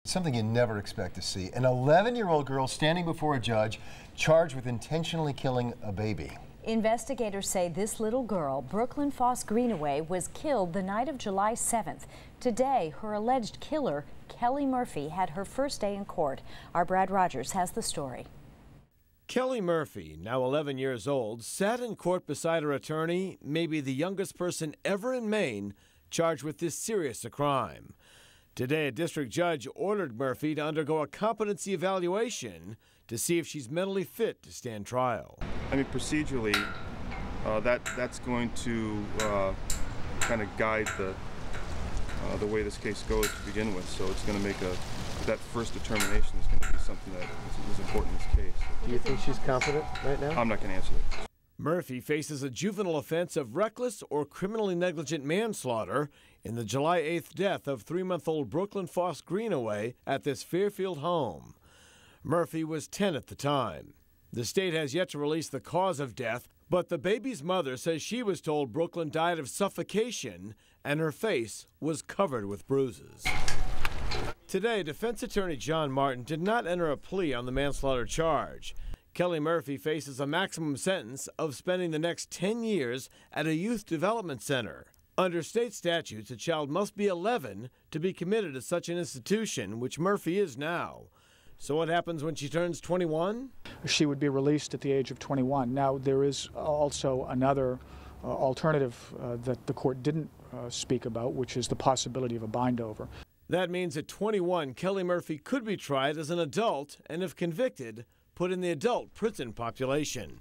Something you never expect to see. An 11-year-old girl standing before a judge charged with intentionally killing a baby. Investigators say this little girl, Brooklyn Foss Greenaway, was killed the night of July 7th. Today, her alleged killer, Kelly Murphy, had her first day in court. Our Brad Rogers has the story. Kelly Murphy, now 11 years old, sat in court beside her attorney, maybe the youngest person ever in Maine, charged with this serious a crime. Today, a district judge ordered Murphy to undergo a competency evaluation to see if she's mentally fit to stand trial. I mean, procedurally, that's going to kind of guide the way this case goes to begin with. So it's going to make that first determination is going to be something that is important in this case. Do you think she's competent right now? I'm not going to answer that. Murphy faces a juvenile offense of reckless or criminally negligent manslaughter in the July 8th death of 3-month-old Brooklyn Foss Greenaway at this Fairfield home. Murphy was 10 at the time. The state has yet to release the cause of death, but the baby's mother says she was told Brooklyn died of suffocation and her face was covered with bruises. Today, defense attorney John Martin did not enter a plea on the manslaughter charge. Kelly Murphy faces a maximum sentence of spending the next 10 years at a youth development center. Under state statutes, a child must be 11 to be committed to such an institution, which Murphy is now. So what happens when she turns 21? She would be released at the age of 21. Now, there is also another alternative that the court didn't speak about, which is the possibility of a bind-over. That means at 21, Kelly Murphy could be tried as an adult and, if convicted, put in the adult prison population.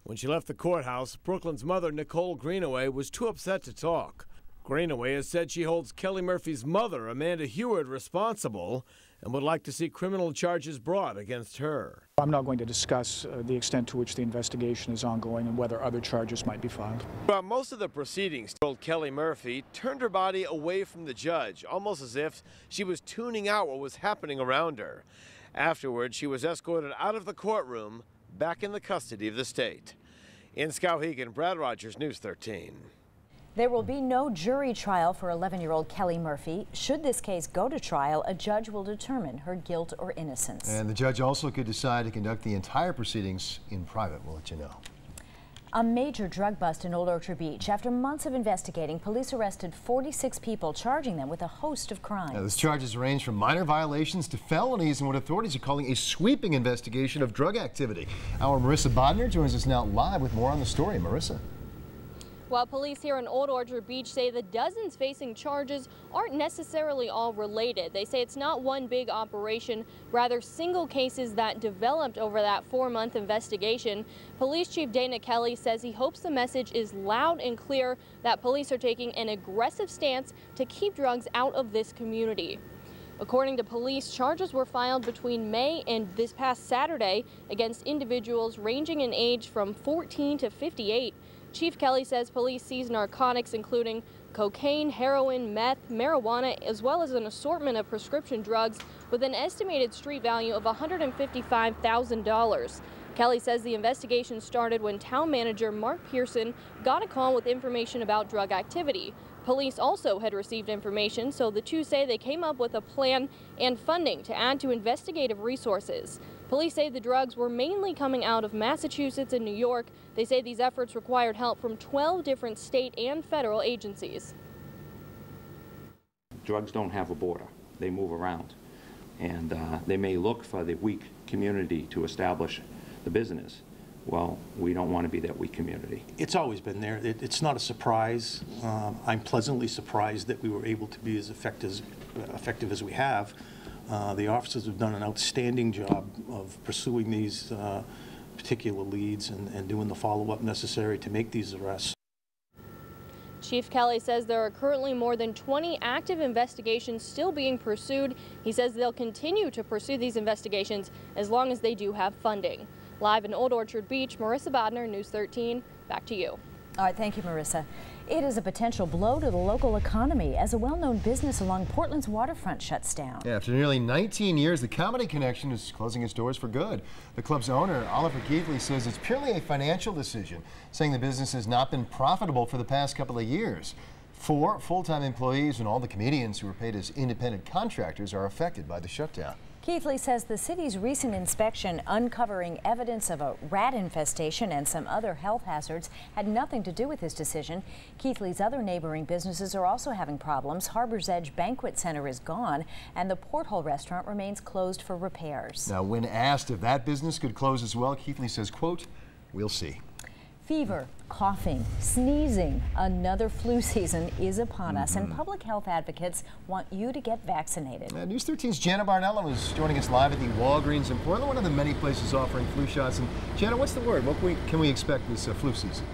When she left the courthouse, Brooklyn's mother, Nicole Greenaway, was too upset to talk. Greenaway has said she holds Kelly Murphy's mother, Amanda Heward, responsible and would like to see criminal charges brought against her. I'm not going to discuss the extent to which the investigation is ongoing and whether other charges might be filed. Well, most of the proceedings told Kelly Murphy turned her body away from the judge, almost as if she was tuning out what was happening around her. Afterwards, she was escorted out of the courtroom, back in the custody of the state. In Skowhegan, Brad Rogers, News 13. There will be no jury trial for 11-year-old Kelly Murphy. Should this case go to trial, a judge will determine her guilt or innocence. And the judge also could decide to conduct the entire proceedings in private. We'll let you know. A major drug bust in Old Orchard Beach. After months of investigating, police arrested 46 people, charging them with a host of crimes. Now, those charges range from minor violations to felonies and what authorities are calling a sweeping investigation of drug activity. Our Marissa Bodner joins us now live with more on the story. Marissa. Well, police here in Old Orchard Beach say the dozens facing charges aren't necessarily all related. They say it's not one big operation, rather single cases that developed over that 4-month investigation. Police Chief Dana Kelly says he hopes the message is loud and clear that police are taking an aggressive stance to keep drugs out of this community. According to police, charges were filed between May and this past Saturday against individuals ranging in age from 14 to 58. Chief Kelly says police seized narcotics including cocaine, heroin, meth, marijuana, as well as an assortment of prescription drugs with an estimated street value of $155,000. Kelly says the investigation started when town manager Mark Pearson got a call with information about drug activity. Police also had received information, so the two say they came up with a plan and funding to add to investigative resources. Police say the drugs were mainly coming out of Massachusetts and New York. They say these efforts required help from 12 different state and federal agencies. Drugs don't have a border. They move around. And they may look for the weak community to establish the business. Well, we don't want to be that weak community. It's always been there. It's not a surprise. I'm pleasantly surprised that we were able to be as effective as we have. The officers have done an outstanding job of pursuing these particular leads and doing the follow-up necessary to make these arrests. Chief Kelly says there are currently more than 20 active investigations still being pursued. He says they'll continue to pursue these investigations as long as they do have funding. Live in Old Orchard Beach, Marissa Bodner, News 13. Back to you. All right, thank you, Marissa. It is a potential blow to the local economy as a well-known business along Portland's waterfront shuts down. Yeah, after nearly 19 years, the Comedy Connection is closing its doors for good. The club's owner, Oliver Keithley, says it's purely a financial decision, saying the business has not been profitable for the past couple of years. 4 full-time employees and all the comedians who are paid as independent contractors are affected by the shutdown. Keithley says the city's recent inspection uncovering evidence of a rat infestation and some other health hazards had nothing to do with his decision. Keithley's other neighboring businesses are also having problems. Harbor's Edge Banquet Center is gone, and the Porthole restaurant remains closed for repairs. Now, when asked if that business could close as well, Keithley says, quote, "We'll see." Fever, coughing, sneezing. Another flu season is upon us, and public health advocates want you to get vaccinated. News 13's Jana Barnella was joining us live at the Walgreens in Portland, one of the many places offering flu shots. And Jana, what's the word? What can we expect this flu season?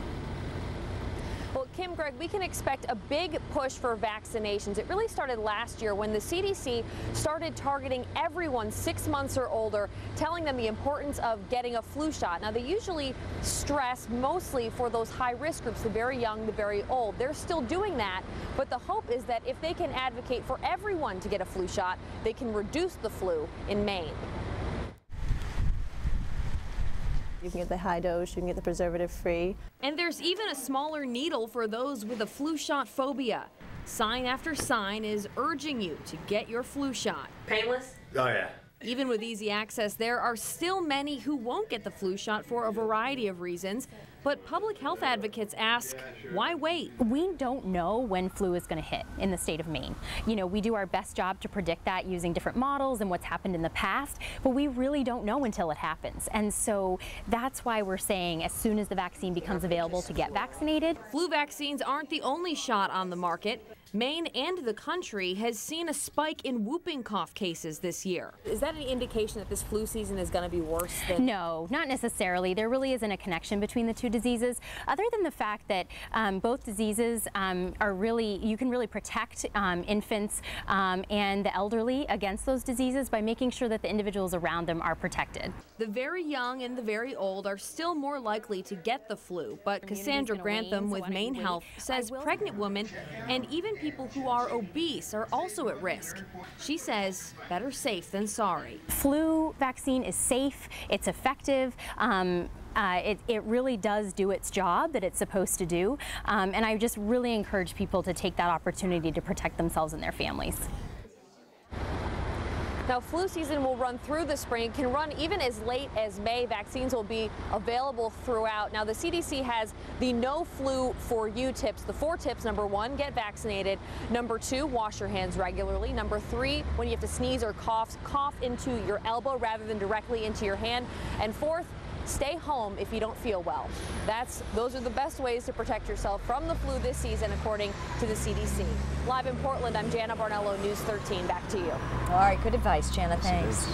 Well, Kim, Greg, we can expect a big push for vaccinations. It really started last year when the CDC started targeting everyone 6 months or older, telling them the importance of getting a flu shot. Now, they usually stress mostly for those high-risk groups, the very young, the very old. They're still doing that, but the hope is that if they can advocate for everyone to get a flu shot, they can reduce the flu in Maine. You can get the high dose, you can get the preservative-free. And there's even a smaller needle for those with a flu shot phobia. Sign after sign is urging you to get your flu shot. Painless? Oh, yeah. Even with easy access, there are still many who won't get the flu shot for a variety of reasons. But public health advocates ask, why wait? We don't know when flu is going to hit in the state of Maine. You know, we do our best job to predict that using different models and what's happened in the past, but we really don't know until it happens. And so that's why we're saying as soon as the vaccine becomes available to get vaccinated. Flu vaccines aren't the only shot on the market. Maine and the country has seen a spike in whooping cough cases this year. Is that an indication that this flu season is going to be worse than? No, not necessarily. There really isn't a connection between the two diseases, other than the fact that both diseases are really, you can really protect infants and the elderly against those diseases by making sure that the individuals around them are protected. The very young and the very old are still more likely to get the flu, but Cassandra Grantham with Maine Health says pregnant women and even people who are obese are also at risk. She says better safe than sorry. Flu vaccine is safe, it's effective. It really does do its job that it's supposed to do, and I just really encourage people to take that opportunity to protect themselves and their families. Now, flu season will run through the spring, can run even as late as May. Vaccines will be available throughout. Now, the CDC has the no flu for you tips. The 4 tips: number 1, get vaccinated. Number 2, wash your hands regularly. Number 3, when you have to sneeze or cough into your elbow rather than directly into your hand. And 4th, stay home if you don't feel well. Those are the best ways to protect yourself from the flu this season, according to the CDC. Live in Portland, I'm Jana Barnello, News 13. Back to you. All right, good advice, Jana. Thanks.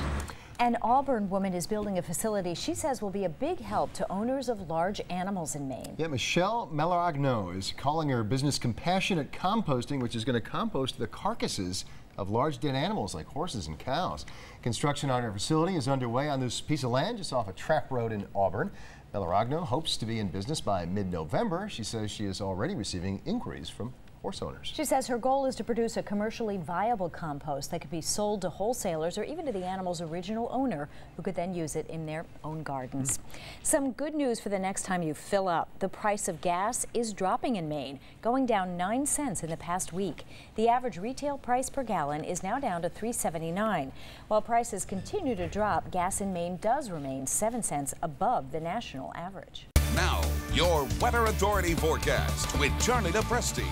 An Auburn woman is building a facility she says will be a big help to owners of large animals in Maine. Yeah, Michelle Mellaragno is calling her business Compassionate Composting, which is going to compost the carcasses of large dead animals like horses and cows. Construction on her facility is underway on this piece of land just off a track road in Auburn. Mellaragno hopes to be in business by mid-November. She says she is already receiving inquiries from horse owners. She says her goal is to produce a commercially viable compost that could be sold to wholesalers or even to the animal's original owner, who could then use it in their own gardens. Some good news for the next time you fill up. The price of gas is dropping in Maine, going down 9 cents in the past week. The average retail price per gallon is now down to $3.79. While prices continue to drop, gas in Maine does remain 7 cents above the national average. Now, your Weather Authority forecast with Charnita Presti.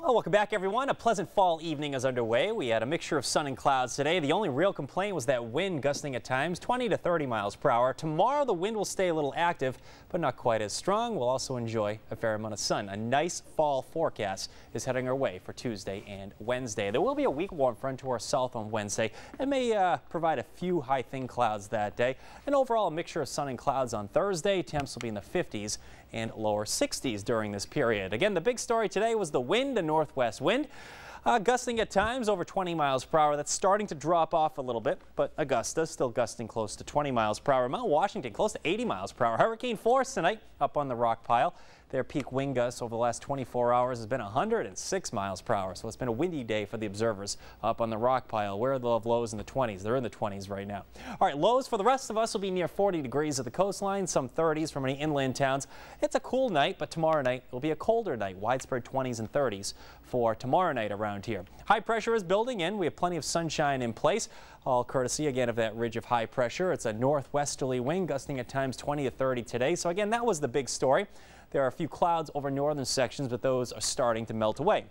Well, welcome back, everyone. A pleasant fall evening is underway. We had a mixture of sun and clouds today. The only real complaint was that wind gusting at times 20 to 30 miles per hour. Tomorrow, the wind will stay a little active, but not quite as strong. We'll also enjoy a fair amount of sun. A nice fall forecast is heading our way for Tuesday and Wednesday. There will be a weak warm front to our south on Wednesday. It may provide a few high thin clouds that day. And overall, a mixture of sun and clouds on Thursday. Temps will be in the 50s and lower 60s during this period. Again, the big story today was the wind, the northwest wind, gusting at times over 20 miles per hour. That's starting to drop off a little bit, but Augusta still gusting close to 20 miles per hour. Mount Washington close to 80 miles per hour. Hurricane force tonight up on the rock pile. Their peak wind gusts over the last 24 hours has been 106 miles per hour. So it's been a windy day for the observers up on the rock pile, where they'll have lows in the 20s. They're in the 20s right now. All right, lows for the rest of us will be near 40 degrees at the coastline, some 30s for many inland towns. It's a cool night, but tomorrow night will be a colder night. Widespread 20s and 30s for tomorrow night around here. High pressure is building in. We have plenty of sunshine in place, all courtesy again of that ridge of high pressure. It's a northwesterly wind gusting at times 20 to 30 today. So again, that was the big story. There are a few clouds over northern sections, but those are starting to melt away.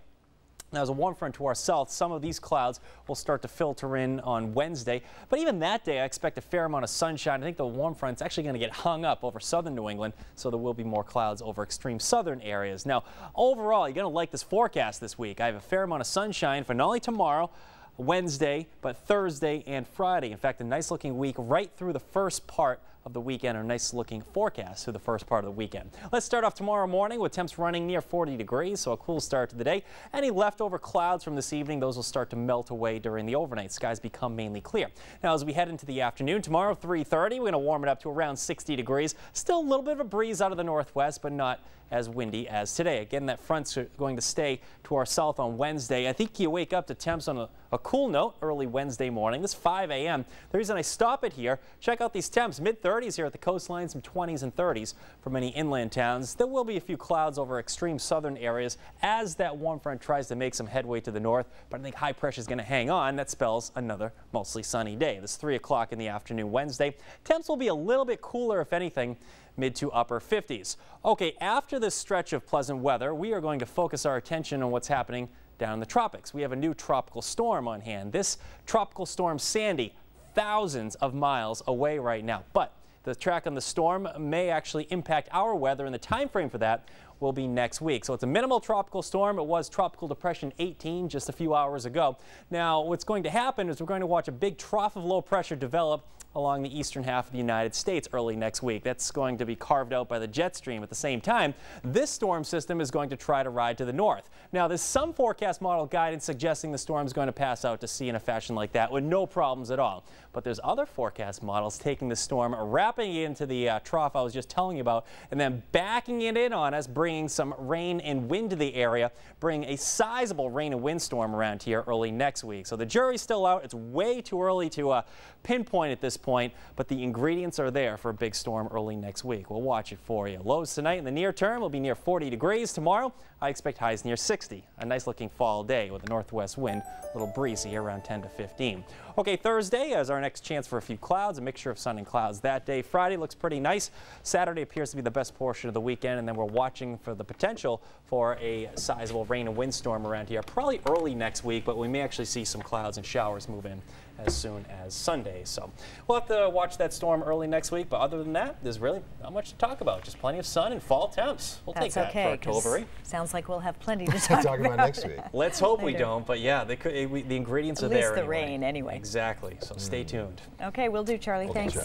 Now, as a warm front to our south, some of these clouds will start to filter in on Wednesday. But even that day, I expect a fair amount of sunshine. I think the warm front's actually going to get hung up over southern New England, so there will be more clouds over extreme southern areas. Now, overall, you're going to like this forecast this week. I have a fair amount of sunshine for not only tomorrow, Wednesday, but Thursday and Friday. In fact, a nice looking week right through the first part of the weekend, or nice looking forecast through the first part of the weekend. Let's start off tomorrow morning with temps running near 40 degrees, so a cool start to the day. Any leftover clouds from this evening, those will start to melt away during the overnight. Skies become mainly clear. Now, as we head into the afternoon, tomorrow 3:30, we're going to warm it up to around 60 degrees. Still a little bit of a breeze out of the northwest, but not as windy as today. Again, that front's going to stay to our south on Wednesday. I think you wake up to temps on a cool note early Wednesday morning. This 5 a.m. The reason I stop it here, check out these temps. Mid-30s here at the coastline, some 20s and 30s for many inland towns. There will be a few clouds over extreme southern areas as that warm front tries to make some headway to the north, but I think high pressure is going to hang on. That spells another mostly sunny day. This 3 o'clock in the afternoon Wednesday. Temps will be a little bit cooler, if anything, mid to upper 50s. Okay, after this stretch of pleasant weather, we are going to focus our attention on what's happening down in the tropics. We have a new tropical storm on hand. This tropical storm Sandy, thousands of miles away right now, but the track on the storm may actually impact our weather, and the time frame for that will be next week. So it's a minimal tropical storm. It was Tropical Depression 18 just a few hours ago. Now, what's going to happen is we're going to watch a big trough of low pressure develop along the eastern half of the United States early next week. That's going to be carved out by the jet stream. At the same time, this storm system is going to try to ride to the north. Now, there's some forecast model guidance suggesting the storm is going to pass out to sea in a fashion like that with no problems at all. But there's other forecast models taking the storm, wrapping it into the trough I was just telling you about, and then backing it in on us, bringing some rain and wind to the area, bring a sizable rain and wind storm around here early next week. So the jury's still out. It's way too early to pinpoint at this point, but the ingredients are there for a big storm early next week. We'll watch it for you. Lows tonight in the near term will be near 40 degrees. Tomorrow, I expect highs near 60. A nice looking fall day with a northwest wind, a little breezy around 10 to 15. Okay, Thursday is our next chance for a few clouds, a mixture of sun and clouds that day. Friday looks pretty nice. Saturday appears to be the best portion of the weekend, and then we're watching for the potential for a sizable rain and wind storm around here, probably early next week, but we may actually see some clouds and showers move in as soon as Sunday. So we'll have to watch that storm early next week, but other than that, there's really not much to talk about. Just plenty of sun and fall temps. We'll take that for October. Sounds like we'll have plenty to talk about next week. Let's hope we don't, but yeah, the ingredients are there. At least the rain anyway. Exactly, so stay tuned. Okay, we'll do, Charlie. Thanks.